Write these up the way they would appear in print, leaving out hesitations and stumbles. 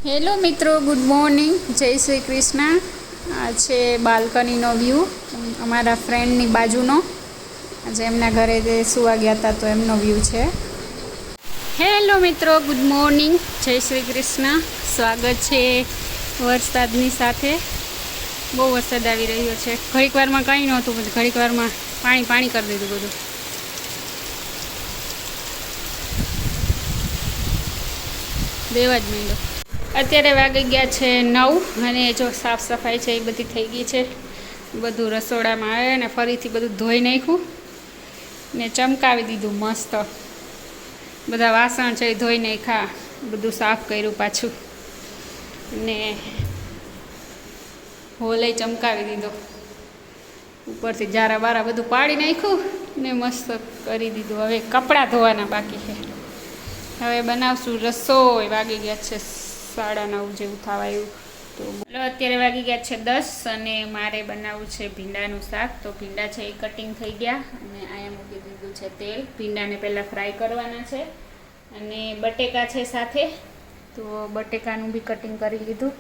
Hello મિત્રો, good morning, જય શ્રી કૃષ્ણ. આ છે બાલ્કનીનો વ્યૂ અમારા ફ્રેન્ડની બાજુનો. આજે એમના ઘરે સુવા ગયા હતા તો એમનો વ્યૂ છે. હેલો મિત્રો, ગુડ મોર્નિંગ, જય શ્રી કૃષ્ણ. સ્વાગત છે વરસાદની સાથે. બહુ વરસાદ આવી રહ્યો છે. ઘડીક વારમાં કંઈ નહોતું, બધું ઘડીક વારમાં પાણી કરી દીધું બધું. દેવા જ માંડ્યો. અત્યારે વાગી ગયા છે 9 અને જો સાફ સફાઈ છે એ બધી થઈ ગઈ છે. બધું રસોડામાં આવે ને ફરીથી બધું ધોઈ નાખ્યું ને ચમકાવી દીધું મસ્ત. બધા વાસણ છે એ ધોઈ નાખ્યા, બધું સાફ કર્યું પાછું ને હોલે ચમકાવી દીધો. ઉપરથી જારા બારા બધું પાડી નાખ્યું ને મસ્ત કરી દીધું. હવે કપડાં ધોવાના બાકી છે. હવે બનાવશું રસોઈ. વાગી ગયા છે 9:30 જેવું થવા આવ્યું. તો અત્યારે વાગી ગયા છે 10 અને મારે બનાવવું છે ભીંડાનું શાક. તો ભીંડા છે એ કટિંગ થઈ ગયા અને અહીંયા મૂકી દીધું છે તેલ. ભીંડાને પહેલાં ફ્રાય કરવાના છે અને બટેકા છે સાથે, તો બટેકાનું બી કટિંગ કરી લીધું.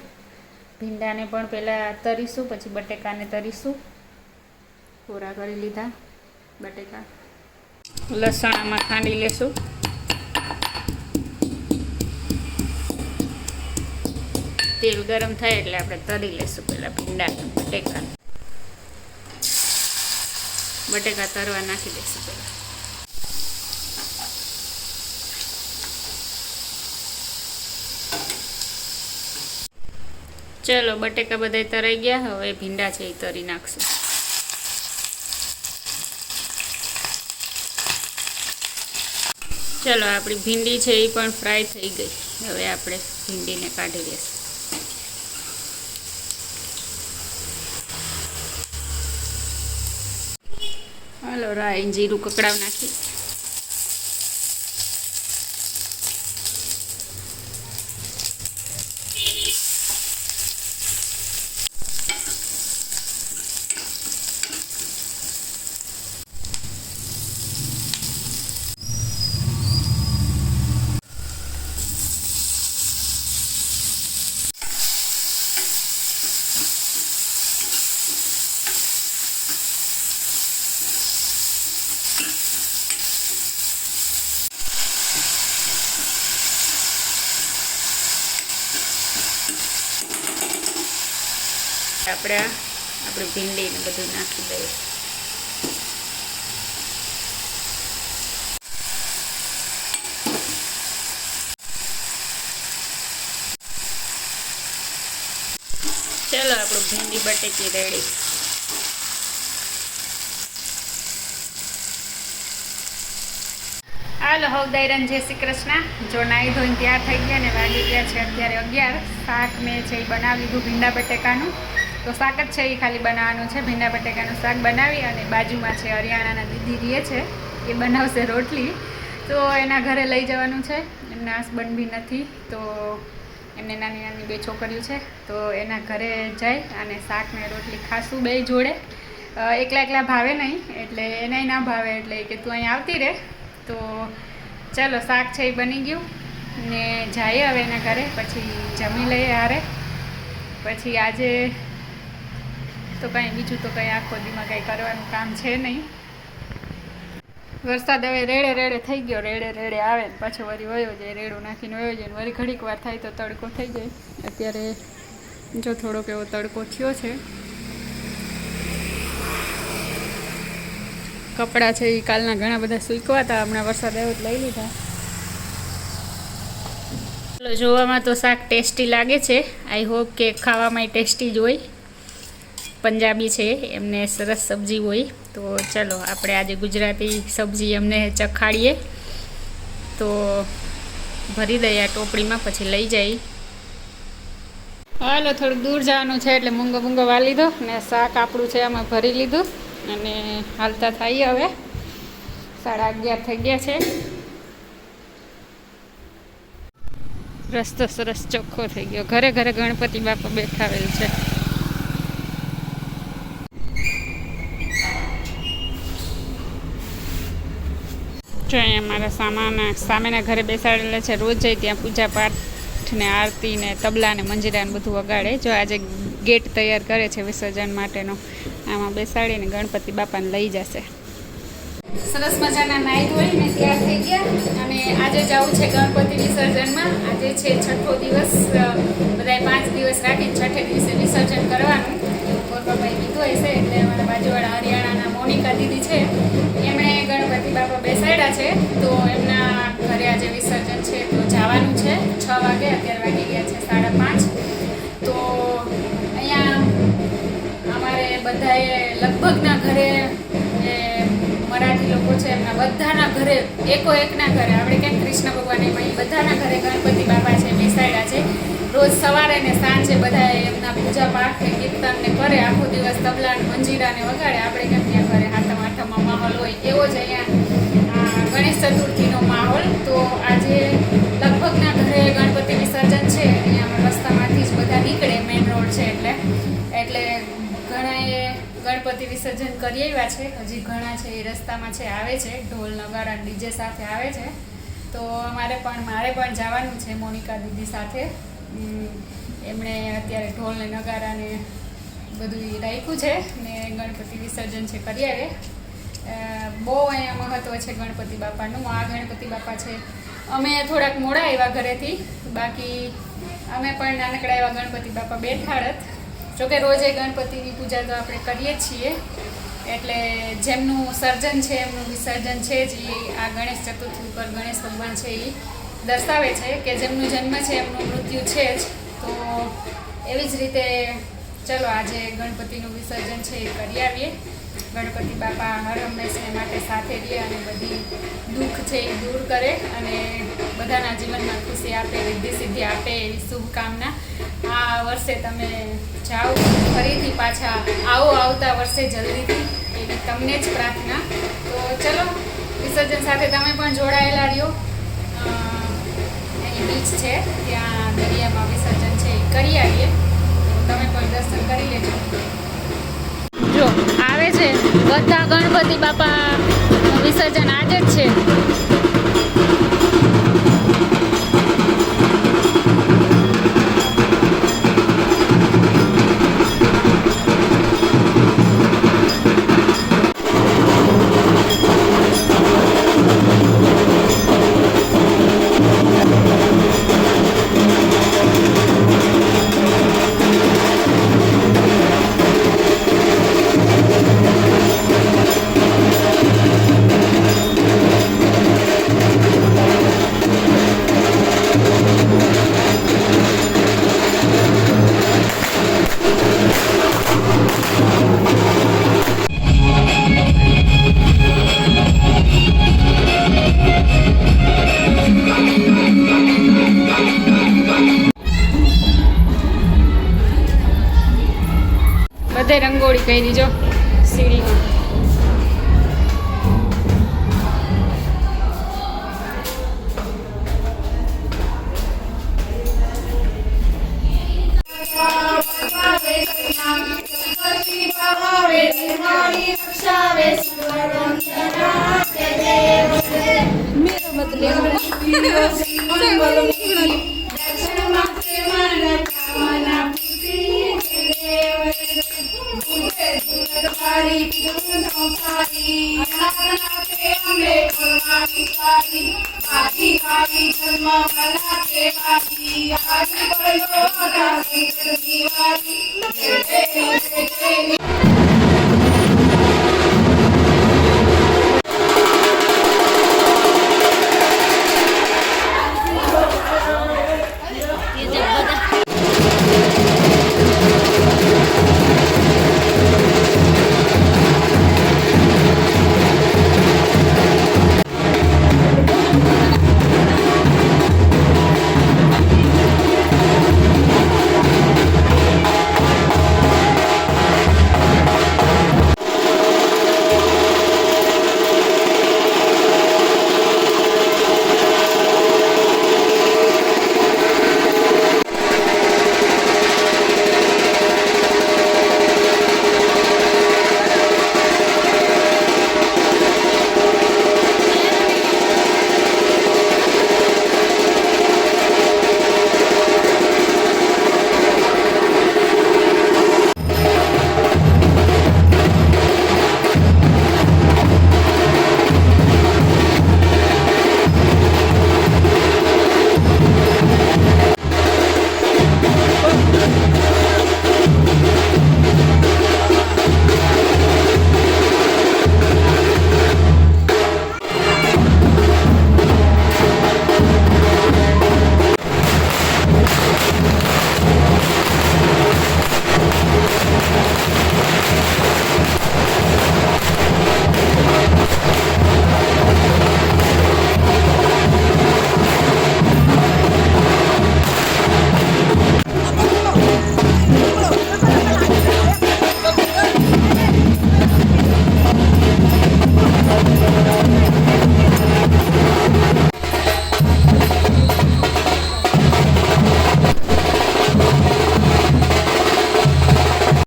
ભીંડાને પણ પહેલાં તરીશું, પછી બટેકાને તરીશું. કોરા કરી લીધા બટેકા. લસણ આમાં ખાંડી લેશું. તેલ ગરમ થાય એટલે આપણે તળી લેશું પહેલાં ભીંડા બટેકા. બટેકા તરવા નાખી દઈશું પહેલાં. ચલો, બટેકા બધા તરાઈ ગયા. હવે ભીંડા છે એ તરી નાખશું. ચલો, આપણી ભીંડી છે એ પણ ફ્રાય થઈ ગઈ. હવે આપણે ભીંડીને કાઢી લઈશું. હાલો, રાઈ જીરું કકડાવ નાખી. આપણે ભીંડીને બધું નાખી દઈએ. ચલો, આપણું ભીંડી બટેકી રેડી. હાલો હવદાયરન, જય શ્રી કૃષ્ણ. જો નાહી ધોઈને તૈયાર થઈ ગયા ને વાગી ગયા છે અત્યારે 11. શાક મેં છે એ બનાવી લીધું ભીંડા બટેકાનું. તો શાક જ છે એ ખાલી બનાવવાનું છે. ભીંડા બટેકાનું શાક બનાવી અને બાજુમાં છે હરિયાણાના દીદી રહે છે, એ બનાવશે રોટલી. તો એના ઘરે લઈ જવાનું છે. એમના હસબન્ડ બી નથી, તો એમને નાની નાની 2 છોકરીઓ છે, તો એના ઘરે જઈ અને શાક ને રોટલી ખાશું બે જોડે. એકલા ભાવે નહીં, એટલે એને ના ભાવે એટલે કે તું અહીં આવતી રહે. તો ચાલો, શાક છે એ બની ગયું ને જઈએ હવે એના ઘરે, પછી જમી લઈએ હારે. પછી આજે તો કંઈ બીજું તો કંઈ આખો દીમાં કંઈ કરવાનું કામ છે નહીં. વરસાદ હવે રેડે થઈ ગયો. રેડે આવે ને પાછો વળી વયો જાય. રેડું નાખીને વયો જાય ને વળી ઘડીક વાર થાય તો તડકો થઈ જાય. અત્યારે જો થોડોક એવો તડકો થયો છે. કપડાં છે એ કાલના ઘણા બધા સૂકવા હતા, હમણાં વરસાદ આવ્યો લઈ લીધા. જોવામાં તો શાક ટેસ્ટી લાગે છે. આઈ હોપ કે ખાવામાં ટેસ્ટી જ હોય. પંજાબી છે, એમને સરસ સબ્જી હોય. તો ચલો, આપણે આજે ગુજરાતી સબ્જી એમને ચખાડીએ. તો ભરી દઈએ આ ટોપડીમાં, પછી લઈ જઈએ. હાલો, થોડુંક દૂર જવાનું છે એટલે મૂંગો વાળી લીધો ને શાક આપણું છે આમાં ભરી લીધું અને હાલતા થઈએ. હવે 11:30 થઈ ગયા છે. રસ્તો સરસ ચોખ્ખો થઈ ગયો. ઘરે ગણપતિ બાપા બેઠાવેલ છે. જો અહીંયા મારા સામેના ઘરે બેસાડેલા છે. રોજ જઈ ત્યાં પૂજા પાઠ ને આરતી ને તબલા ને મંજીરા ને બધું વગાડે. જો આજે ગેટ તૈયાર કરે છે વિસર્જન માટેનો. આમાં બેસાડીને ગણપતિ બાપાને લઈ જશે. સરસ મજાના નાઈ ધોઈને તૈયાર થઈ ગયા અને આજે જવું છે ગણપતિ વિસર્જનમાં. આજે છે છઠ્ઠો દિવસ. બધાએ 5 દિવસ રાખીને છઠ્ઠે દિવસે વિસર્જન કરવાનું ગોરબાભાઈ કીધું હશે. એટલે અમારા બાજુવાળા હરિયાણાના મોનિકા દીદી છે, એમણે ગણપતિ બાપા બેસાડ્યા છે. તો એમના ઘરે આજે વિસર્જન છે તો જવાનું છે 6 વાગે. અત્યારે વાગી ગયા છે 5:30. તો અહીંયા અમારે બધાએ લગભગના ઘરે મરાઠી લોકો છે એમના બધાના ઘરે એકના ઘરે આપણે કેમ કૃષ્ણ ભગવાન એમાં બધાના ઘરે ગણપતિ બાપા છે બેસાડ્યા છે. રોજ સવારે ને સાંજે બધા એમના પૂજા પાઠ ને કીર્તન ને કરે. આખો દિવસ તબલા ને મંજીરા ને વગાડે. આપણે કેમ ત્યાં ઘરે હાથમ આઠમમાં માહોલ હોય એવો જ અહીંયા ગણેશ ચતુર્થીનો માહોલ. તો આજે લગભગના ઘરે ગણપતિ વિસર્જન છે. અહીંયા રસ્તામાંથી જ બધા નીકળે, મેઇન રોડ છે એટલે ઘણાએ ગણપતિ વિસર્જન કરી આવ્યા છે. હજી ઘણા છે એ રસ્તામાં છે, આવે છે, ઢોલ નગારા ડીજે સાથે આવે છે. તો મારે પણ જવાનું છે મોનિકા દીદી સાથે. એમણે અત્યારે ઢોલ ને નગારા ને બધું રાખ્યું છે ને ગણપતિ વિસર્જન છે કરી આવે. બહુ અહીંયા મહત્વ છે ગણપતિ બાપાનું. આ ગણપતિ બાપા છે, અમે થોડાક મોડા આવ્યા ઘરેથી, બાકી અમે પણ નાનકડા એવા ગણપતિ બાપા બેઠાડત. જોકે રોજે ગણપતિની પૂજા તો આપણે કરીએ જ છીએ. એટલે જેમનું સર્જન છે એમનું વિસર્જન છે જ. એ આ ગણેશ ચતુર્થી ઉપર ગણેશ ભગવાન છે એ દર્શાવે છે કે જેમનું જન્મ છે એમનું મૃત્યુ છે જ. તો એવી જ રીતે ચલો આજે ગણપતિનું વિસર્જન છે એ કરી આવીએ. ગણપતિ બાપા હર હંમેશને માટે સાથે રહે અને બધી દુઃખ છે એ દૂર કરે અને બધાના જીવનમાં ખુશી આપે, રિદ્ધિ સિદ્ધિ આપે એવી શુભકામના. આ વર્ષે તમે જાઓ ફરીથી પાછા આવો, આવતા વર્ષે જલ્દીથી, એવી તમને જ પ્રાર્થના. તો ચલો વિસર્જન સાથે તમે પણ જોડાયેલા રહ્યો. અહીં બીચ છે, ત્યાં દરિયામાં વિસર્જન છે એ કરી આવીએ. તો તમે પણ દર્શન કરી લેજો. જો આવે છે બધા ગણપતિ બાપા વિસર્જન આજે જ છે. બધે રંગોળી કરી દીજો સીડીમાં. જન્મ